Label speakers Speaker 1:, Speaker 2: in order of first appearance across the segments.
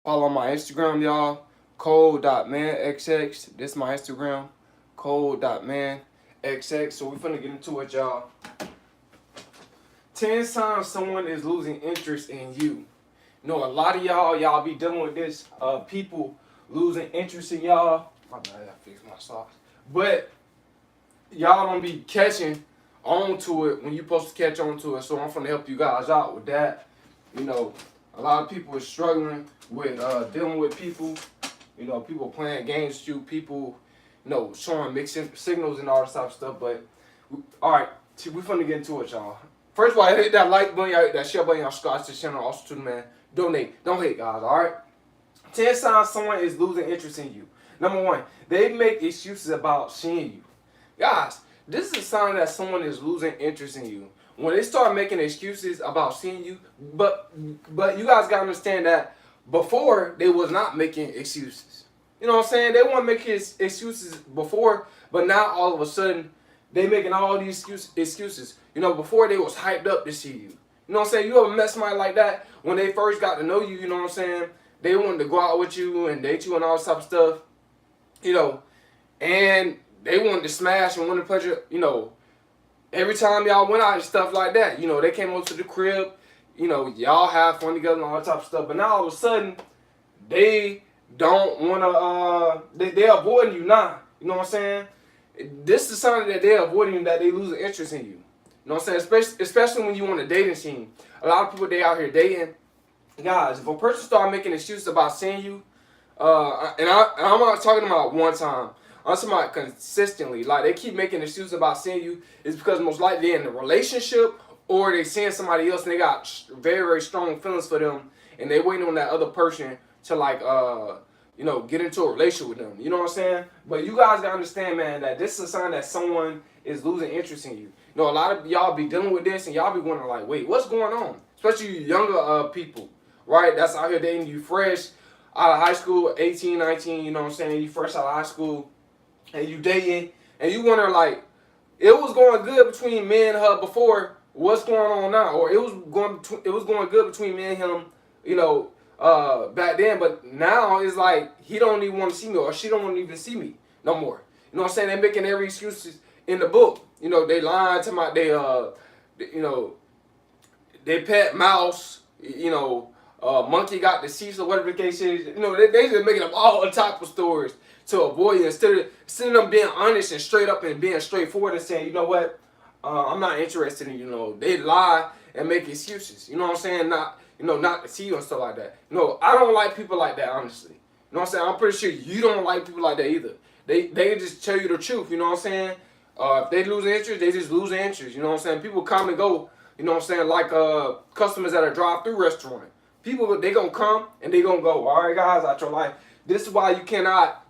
Speaker 1: Follow my Instagram, y'all. Code.manxx. This is my Instagram. Code.manxx. So we finna get into it, y'all. 10 signs someone is losing interest in you. You know, a lot of y'all be dealing with this. People losing interest in y'all. My bad, I gotta fix my socks. But y'all don't be catching on to it when you're supposed to catch on to it. So I'm gonna help you guys out with that. You know, a lot of people are struggling with dealing with people. You know, people playing games with you. People, you know, showing mixed signals and all this type of stuff. But all right, we finna get into it, y'all. First of all, hit that like button, y'all hit that share button, y'all subscribe to the channel. Also, to the man, donate. Don't hate, guys. All right. 10 signs someone is losing interest in you. Number one, they make excuses about seeing you. Guys, this is a sign that someone is losing interest in you. When they start making excuses about seeing you, but you guys gotta understand that before they was not making excuses. You know what I'm saying? They weren't making excuses before, but now all of a sudden they making all these excuses. You know, before they was hyped up to see you. You know what I'm saying? You ever met somebody like that when they first got to know you? You know what I'm saying? They wanted to go out with you and date you and all this type of stuff. You know, and they wanted to smash and wanted to pleasure, you know, every time y'all went out and stuff like that. You know, they came over to the crib, you know, y'all have fun together and all that type of stuff. But now all of a sudden, they don't want to, they're avoiding you now. You know what I'm saying? This is a sign that they're avoiding you, that they lose interest in you. You know what I'm saying? Especially when you on a dating scene. A lot of people, they out here dating. Guys, if a person start making excuses about seeing you, and I'm not talking about one time. I'm talking about consistently. Like, they keep making excuses about seeing you. It's because most likely they're in a relationship or they seeing somebody else and they got very, very strong feelings for them. And they waiting on that other person to, like, you know, get into a relationship with them. You know what I'm saying? But you guys got to understand, man, that this is a sign that someone is losing interest in you. You know, a lot of y'all be dealing with this and y'all be wondering, like, wait, what's going on? Especially you younger people, right? That's out here dating you fresh out of high school, 18, 19, you know what I'm saying? You fresh out of high school and you dating and you wonder, like, it was going good between me and her before, what's going on now? Or it was going good between me and him, you know, back then, but now it's like he don't even want to see me or she don't want to even see me no more. You know what I'm saying? They're making every excuses in the book. You know, they lying to my, you know, they pet mouse, you know, monkey got deceased or whatever the case is. You know, they just making up all the type of stories to avoid you instead of them being honest and straight up and being straightforward and saying, you know what, I'm not interested in you. You know, they lie and make excuses. You know what I'm saying? Not, you know, not to see you and stuff like that. You know, I don't like people like that, honestly. You know what I'm saying? I'm pretty sure you don't like people like that either. They just tell you the truth. You know what I'm saying? If they lose interest, they just lose interest. You know what I'm saying? People come and go. You know what I'm saying? Like customers at a drive-through restaurant. People, they gonna come and they gonna go. All right, guys, out your life. This is why you cannot.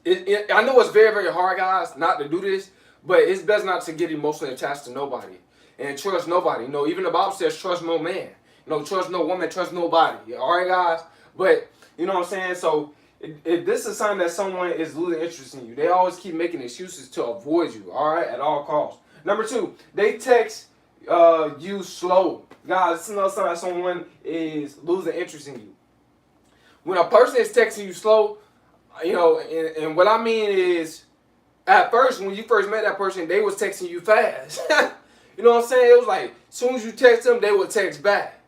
Speaker 1: I know it's very, very hard, guys, not to do this, but it's best not to get emotionally attached to nobody and trust nobody. You know, even the Bible says trust no man. You know, trust no woman, trust nobody. All right, guys. But you know what I'm saying? So if this is a sign that someone is losing interest in you, they always keep making excuses to avoid you. All right, at all costs. Number two, they text you slow. Guys, this is another sign that someone is losing interest in you. When a person is texting you slow, you know, and what I mean is, at first, when you first met that person, they was texting you fast. You know what I'm saying? It was like, as soon as you text them, they would text back.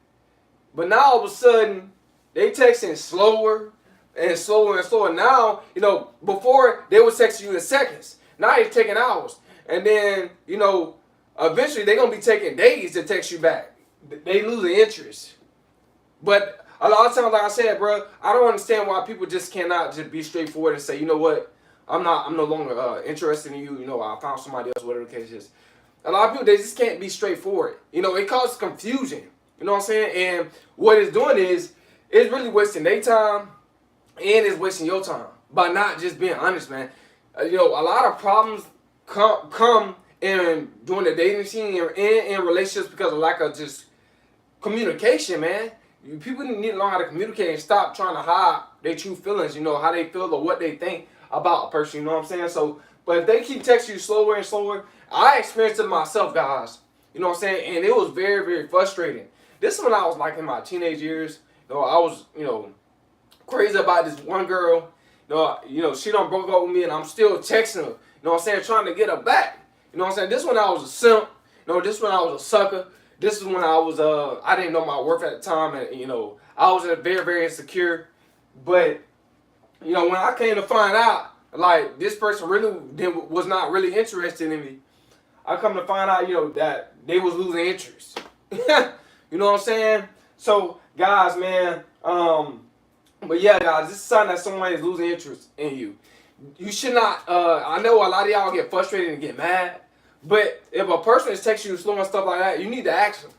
Speaker 1: But now, all of a sudden, they texting slower and slower and slower. Now, you know, before, they was texting you in seconds. Now, they're taking hours. And then, you know, eventually, they're going to be taking days to text you back. They losing interest. But a lot of times, like I said, bro, I don't understand why people just cannot just be straightforward and say, you know what, I'm no longer interested in you. You know, I found somebody else, whatever the case is. A lot of people, they just can't be straightforward. You know, it causes confusion. You know what I'm saying? And what it's doing is, it's really wasting their time and it's wasting your time by not just being honest, man. You know, a lot of problems come in during the dating scene and in relationships because of lack of just communication, man. People need to learn how to communicate and stop trying to hide their true feelings, you know, how they feel or what they think about a person, you know what I'm saying? So, but if they keep texting you slower and slower, I experienced it myself, guys, you know what I'm saying? And it was very, very frustrating. This is when I was like in my teenage years, you know, I was, you know, crazy about this one girl. She done broke up with me, and I'm still texting her. You know what I'm saying? Trying to get her back. You know what I'm saying? This when I was a simp. This when I was a sucker. This is when I didn't know my worth at the time, and I was very, very insecure. But when I came to find out, like, this person really was not really interested in me, I come to find out, that they was losing interest. You know what I'm saying? So, guys, man, but yeah, guys, this is something that someone is losing interest in you. You should not, I know a lot of y'all get frustrated and get mad, but if a person is texting you slow and stuff like that, you need to ask them,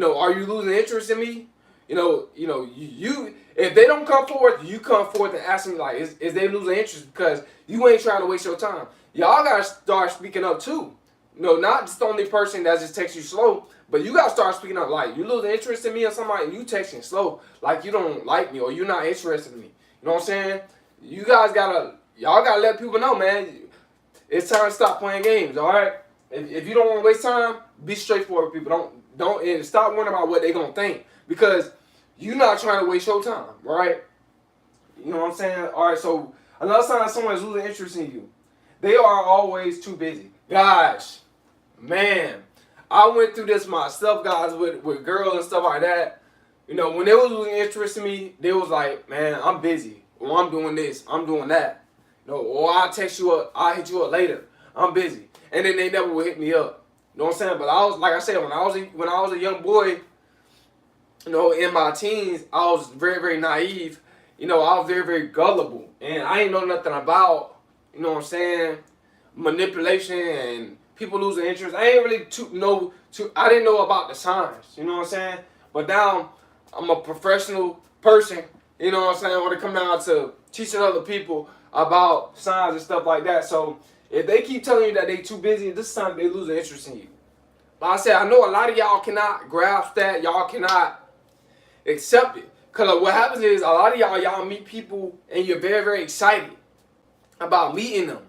Speaker 1: are you losing interest in me? You if they don't come forward, you come forward and ask them, like, is they losing interest? Because you ain't trying to waste your time. Y'all got to start speaking up too. Not just the only person that just texts you slow, but you got to start speaking up. Like, you losing interest in me or somebody, and you texting slow, like you don't like me or you're not interested in me. You know what I'm saying? Y'all got to let people know, man, it's time to stop playing games, all right? If you don't want to waste time, be straightforward with people. And stop worrying about what they're going to think, because you're not trying to waste your time, right? You know what I'm saying? All right, so another sign that someone is losing interest in you, they are always too busy. Guys, man, I went through this myself, guys, with girls and stuff like that. When they was losing interest in me, they was like, man, I'm busy. Or I'm doing this, I'm doing that. Or I'll text you up, I'll hit you up later. I'm busy. And then they never would hit me up. You know what I'm saying? But I was, like I said, when I was a young boy, in my teens, I was very, very naive. I was very, very gullible. And I ain't know nothing about, what I'm saying, manipulation and people losing interest. I ain't really I didn't know about the signs. You know what I'm saying? But now I'm a professional person. You know what I'm saying? When it come down to teaching other people about signs and stuff like that. So if they keep telling you that they too busy, this time they losing interest in you. Like I said, I know a lot of y'all cannot grasp that. Y'all cannot accept it. Because what happens is a lot of y'all meet people and you're very, very excited about meeting them.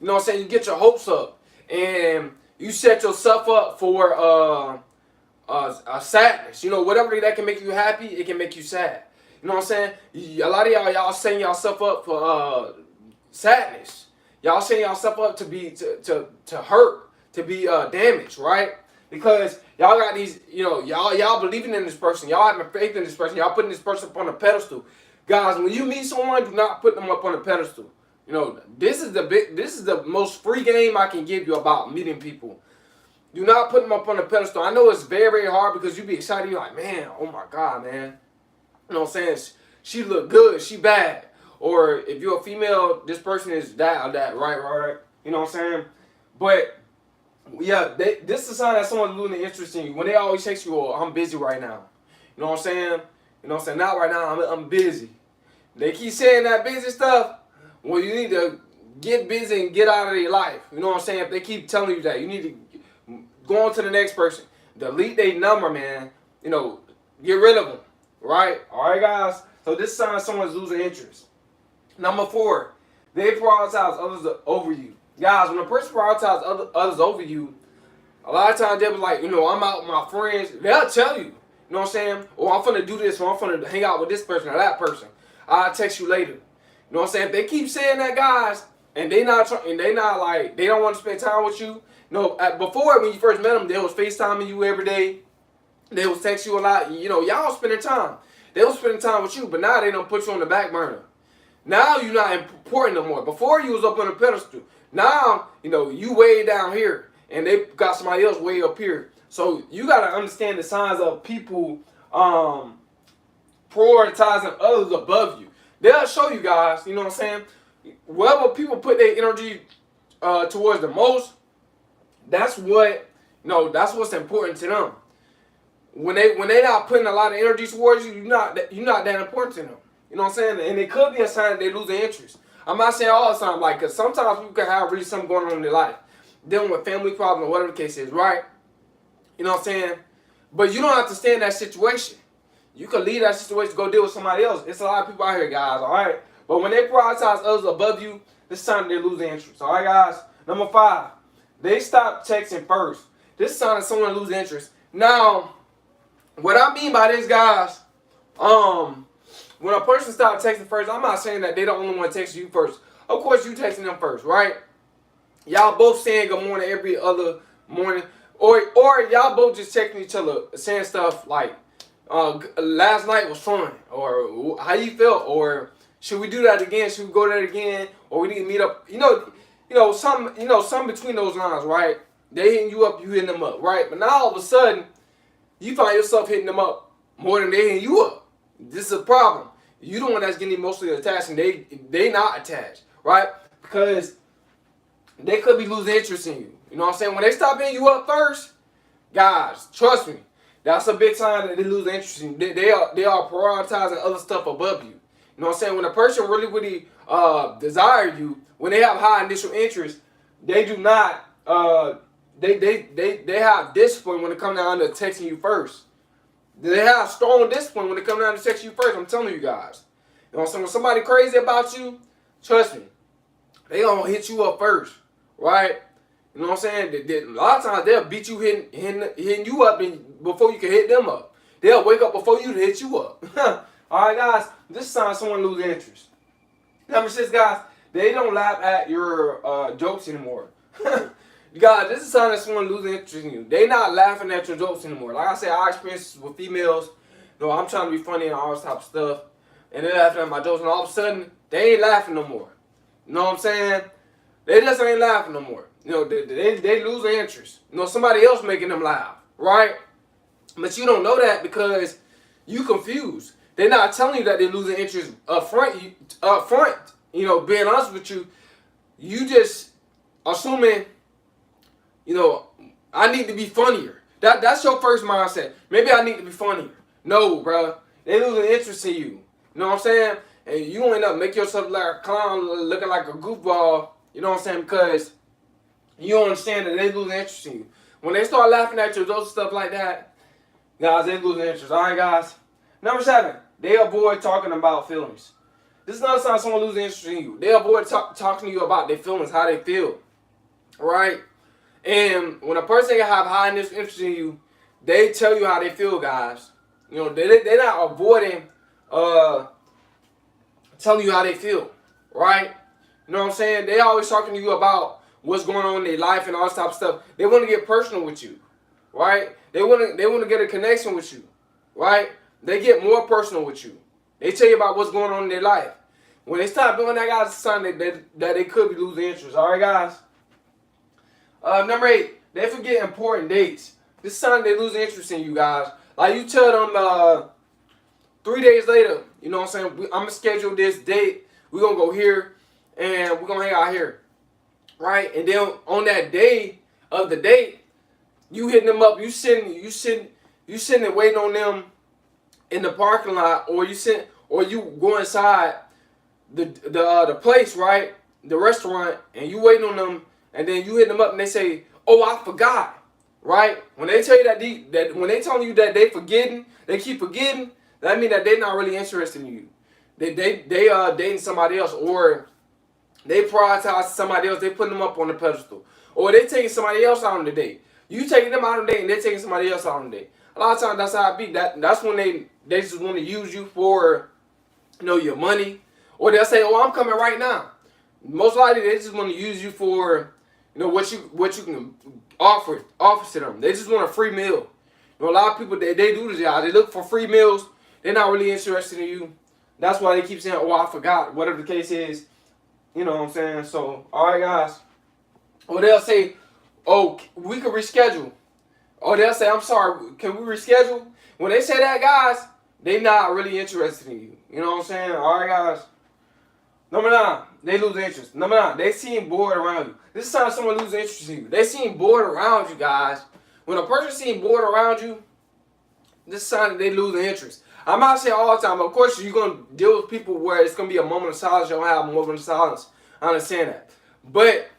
Speaker 1: You know what I'm saying? You get your hopes up and you set yourself up for a sadness. Whatever that can make you happy, it can make you sad. You know what I'm saying? A lot of y'all setting yourself up for sadness. Y'all setting yourself up to be to hurt, to be damaged, right? Because y'all got these, y'all believing in this person, y'all having faith in this person, y'all putting this person up on a pedestal. Guys, when you meet someone, do not put them up on a pedestal. This is the most free game I can give you about meeting people. Do not put them up on a pedestal. I know it's very, very hard because you be excited. You're like, man, oh my God, man. You know what I'm saying? She look good, she bad. Or if you're a female, this person is that or that, right? You know what I'm saying? But yeah, this is a sign that someone's losing interest in you. When they always text you, oh, I'm busy right now. You know what I'm saying? Not right now, I'm busy. They keep saying that busy stuff. Well, you need to get busy and get out of their life. You know what I'm saying? If they keep telling you that, you need to go on to the next person. Delete their number, man. Get rid of them. Right? All right, guys? So this sign someone's losing interest. Number 4, they prioritize others over you. Guys, when a person prioritizes others over you, a lot of times they'll be like, I'm out with my friends. They'll tell you, you know what I'm saying? Or I'm finna do this, or I'm finna hang out with this person or that person. I'll text you later. You know what I'm saying? If they keep saying that, guys, and they don't want to spend time with you. Before when you first met them, they was FaceTiming you every day. They was text you a lot. Y'all spending time. They was spending time with you, but now they don't put you on the back burner. Now you're not important no more. Before you was up on a pedestal. Now, you way down here, and they got somebody else way up here. So you got to understand the signs of people prioritizing others above you. They'll show you guys, you know what I'm saying? Wherever people put their energy towards the most, that's what's important to them. When they not putting a lot of energy towards you, you're not that important to them. You know what I'm saying? And it could be a sign that they losing interest. I'm not saying all the time, because sometimes people can have really something going on in their life, dealing with family problems or whatever the case is, right? You know what I'm saying? But you don't have to stay in that situation. You can leave that situation, go deal with somebody else. It's a lot of people out here, guys, all right? But when they prioritize others above you, this time they're losing interest, all right, guys? Number 5, they stop texting first. This is a sign that someone loses interest. Now, what I mean by this, guys, when a person starts texting first, I'm not saying that they the only one texting you first. Of course, you texting them first, right? Y'all both saying good morning every other morning, or y'all both just texting each other, saying stuff like, "Last night was fun," or "How you felt," or "Should we do that again? Should we go there again?" Or "We need to meet up." Some between those lines, right? They hitting you up, you hitting them up, right? But now all of a sudden, you find yourself hitting them up more than they hitting you up. This is a problem. You the one that's getting emotionally attached, and they not attached, right? Because they could be losing interest in you. You know what I'm saying? When they stop hitting you up first, guys, trust me, that's a big sign that they lose interest in you. They are prioritizing other stuff above you. You know what I'm saying? When a person really desire you, when they have high initial interest, they do not they have discipline when it comes down to texting you first. They have strong discipline when it comes down to texting you first. I'm telling you guys. You know what I'm saying? When somebody crazy about you, trust me, they gonna hit you up first, right? You know what I'm saying? A lot of times they'll beat you hitting you up before you can hit them up. They'll wake up before you to hit you up. All right, guys. This is sign someone losing interest. Number 6, guys. They don't laugh at your jokes anymore. Guys, this is a sign that someone losing interest in you. They not laughing at your jokes anymore. Like I said, I experience this with females. You know, I'm trying to be funny and all this type of stuff, and they're laughing at my jokes, and all of a sudden they ain't laughing no more. You know what I'm saying? They just ain't laughing no more. You know, they lose their interest. You know, somebody else making them laugh, right? But you don't know that because you confused. They're not telling you that they're losing interest up front. You know, being honest with you, you just assuming, you know, I need to be funnier. That's your first mindset. Maybe I need to be funnier. No, bro. They losing interest in you. You know what I'm saying? And you end up making yourself like a clown, looking like a goofball. You know what I'm saying? Because you don't understand that they losing interest in you. When they start laughing at you, those stuff like that, guys, they losing interest. All right, guys. Number 7, they avoid talking about feelings. This is another sign someone losing interest in you. They avoid talking to you about their feelings, how they feel. Right? And when a person have high interest in you, they tell you how they feel, guys. You know, they're not avoiding telling you how they feel, right? You know what I'm saying? They always talking to you about what's going on in their life and all this type of stuff. They want to get personal with you, right? They want to get a connection with you, right? They get more personal with you. They tell you about what's going on in their life. When they stop doing that, guys, it's a sign that they could be losing interest. All right, guys? Number 8, they forget important dates. This is a sign they lose interest in you, guys. Like you tell them 3 days later, you know what I'm saying, I'm going to schedule this date. We're going to go here, and we're going to hang out here. Right? And then on that day of the date, you hitting them up. You sitting and waiting on them in the parking lot, or you go inside the place, right? The restaurant, and you waiting on them, and then you hit them up, and they say, "Oh, I forgot." Right? When they tell you that when they telling you that they keep forgetting, that means that they're not really interested in you. They dating somebody else, or they prioritize somebody else. They putting them up on the pedestal, or they taking somebody else out on the date. You taking them out on the date, and they taking somebody else out on the date. A lot of times that's how it be. That's when they just want to use you for, you know, your money, or they'll say, "Oh, I'm coming right now." Most likely they just want to use you for, you know, what you can offer to them. They just want a free meal. You know, a lot of people they do this, y'all. They look for free meals. They're not really interested in you. That's why they keep saying, "Oh, I forgot." Whatever the case is, you know what I'm saying. So, all right, guys. Or they'll say, "Oh, we can reschedule." Or they'll say, "I'm sorry, can we reschedule?" When they say that, guys, they not really interested in you. You know what I'm saying? All right, guys. Number 9, they lose interest. Number 9, they seem bored around you. This is how someone loses interest in you. They seem bored around you, guys. When a person seems bored around you, this is a sign that they lose interest. I'm not saying all the time. Of course, you're going to deal with people where it's going to be a moment of silence. You don't have a moment of silence. I understand that. But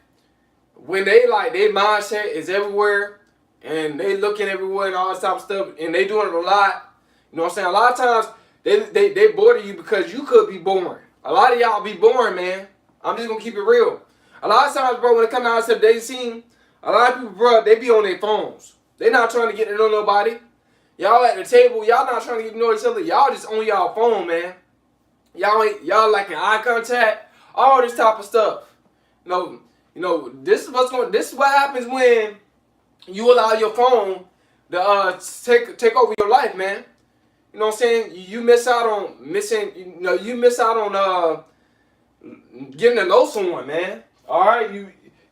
Speaker 1: when they their mindset is everywhere, and they looking everywhere and all this type of stuff, and they doing it a lot, you know what I'm saying? A lot of times, they bother you because you could be boring. A lot of y'all be boring, man. I'm just going to keep it real. A lot of times, bro, when it comes out to dating scene, a lot of people, bro, they be on their phones. They not trying to get to know nobody. Y'all at the table, y'all not trying to get to know each other. Y'all just on y'all phone, man. y'all lacking eye contact, all this type of stuff. This is this is what happens when you allow your phone to take over your life, man. You know what I'm saying? You miss out on getting to know someone, man. All right,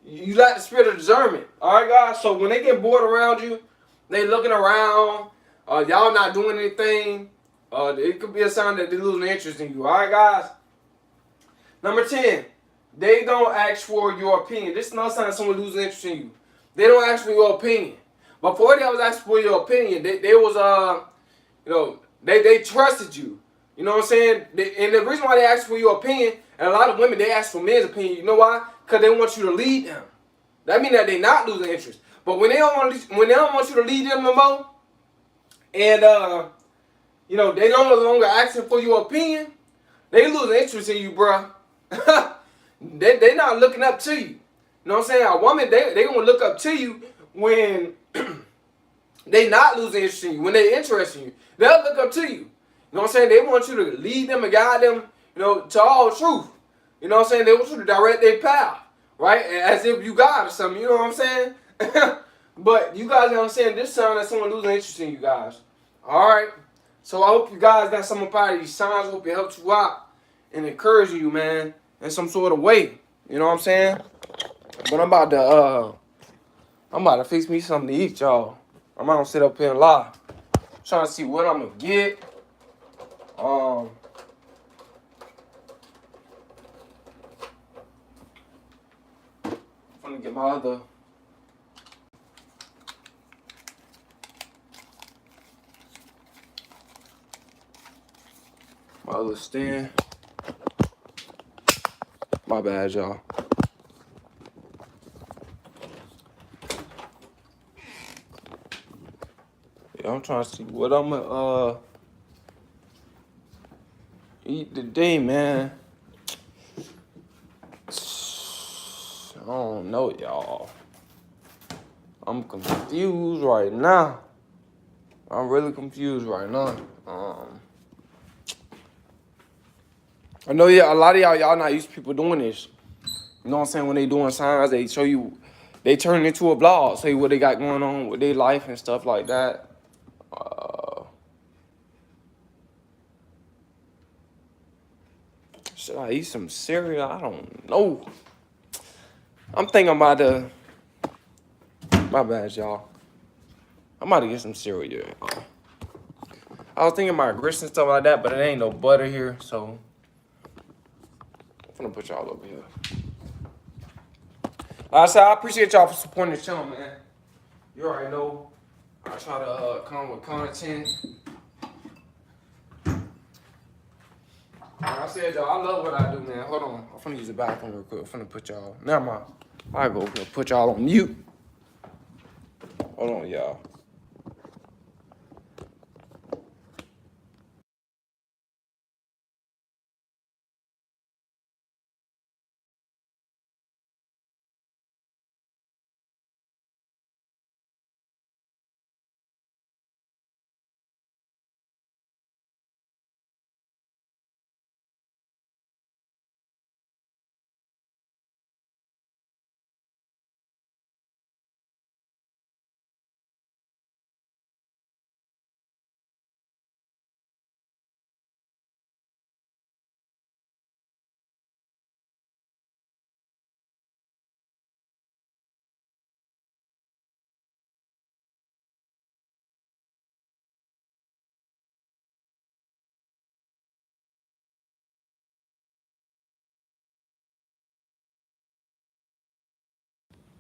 Speaker 1: you lack the spirit of discernment. All right, guys. So when they get bored around you, they looking around. Y'all not doing anything. It could be a sign that they're losing interest in you. All right, guys. Number 10, they don't ask for your opinion. This is not a sign someone losing interest in you. They don't ask for your opinion. Before they was asking for your opinion, they was they trusted you. You know what I'm saying? And the reason why they ask for your opinion, and a lot of women, they ask for men's opinion. You know why? Because they want you to lead them. That means that they not losing interest. But when they don't want you to lead them no more, and they no longer asking for your opinion, they losing interest in you, bruh. they not looking up to you. You know what I'm saying? A woman, they gonna look up to you when they not losing interest in you. When they interested in you, they'll look up to you. You know what I'm saying? They want you to lead them and guide them, to all truth. You know what I'm saying? They want you to direct their path, right? As if you God or something. You know what I'm saying? But you guys understand this sign that someone losing interest in you guys. All right. So I hope you guys got some part of these signs. I hope it helped you out and encourage you, man, in some sort of way. You know what I'm saying? But I'm about to fix me something to eat, y'all. I'm not gonna sit up here and lie. I'm trying to see what I'm gonna get. I'm gonna get my other stand. My bad, y'all. Yeah, I'm trying to see what I'm gonna eat today, man. I don't know, y'all. I'm confused right now. I'm really confused right now. I know, a lot of y'all not used to people doing this. You know what I'm saying? When they doing signs, they show you, they turn it into a vlog, say what they got going on with their life and stuff like that. Should I eat some cereal? I don't know. I'm thinking about my bad, y'all. I'm about to get some cereal. I was thinking about grits and stuff like that, but it ain't no butter here, so I'm gonna put y'all over here. Like I said, I appreciate y'all for supporting the channel, man. You already know I try to come with content. Like I said, y'all, I love what I do, man. Hold on. I'm finna use the bathroom real quick. I'm finna put y'all. Never mind. I go put y'all on mute. Hold on, y'all.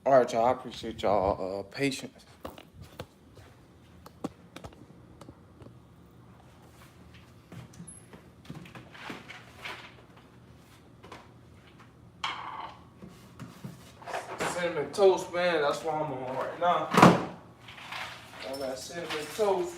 Speaker 1: All right, y'all. I appreciate y'all patience. Cinnamon toast, man. That's what I'm on right now. On that cinnamon toast.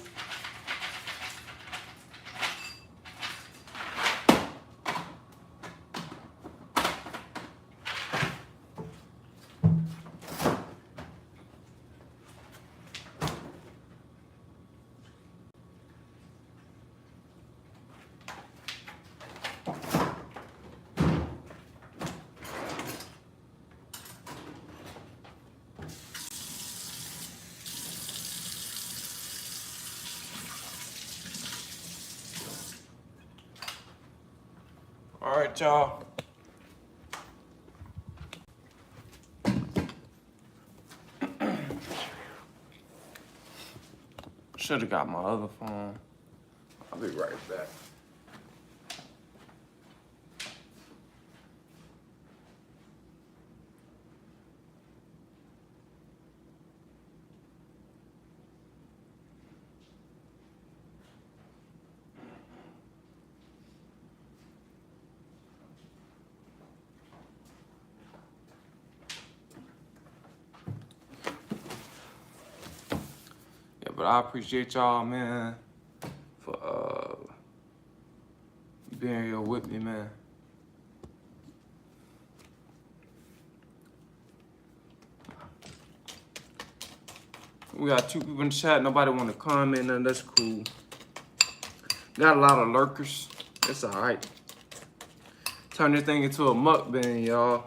Speaker 1: All right, y'all. Should have got my other phone. I'll be right back. Yeah, but I appreciate y'all, man, for being here with me, man. We got 2 people in the chat. Nobody want to comment, and that's cool. Got a lot of lurkers. It's all right. Turn this thing into a mukbang, y'all.